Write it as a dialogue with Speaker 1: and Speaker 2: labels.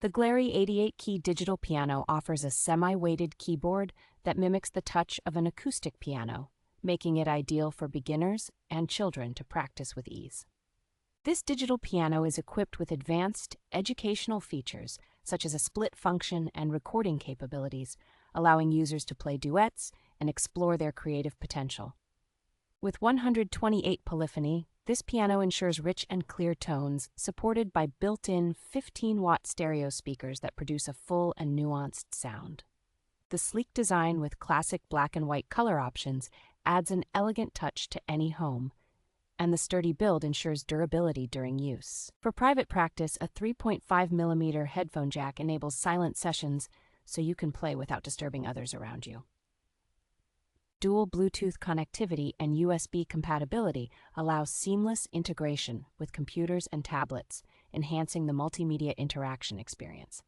Speaker 1: The GLARRY 88-key digital piano offers a semi-weighted keyboard that mimics the touch of an acoustic piano, making it ideal for beginners and children to practice with ease. This digital piano is equipped with advanced educational features such as a split function and recording capabilities, allowing users to play duets and explore their creative potential. With 128 polyphony, this piano ensures rich and clear tones, supported by built-in 15-watt stereo speakers that produce a full and nuanced sound. The sleek design with classic black and white color options adds an elegant touch to any home, and the sturdy build ensures durability during use. For private practice, a 3.5mm headphone jack enables silent sessions so you can play without disturbing others around you. Dual Bluetooth connectivity and USB compatibility allows seamless integration with computers and tablets, enhancing the multimedia interaction experience.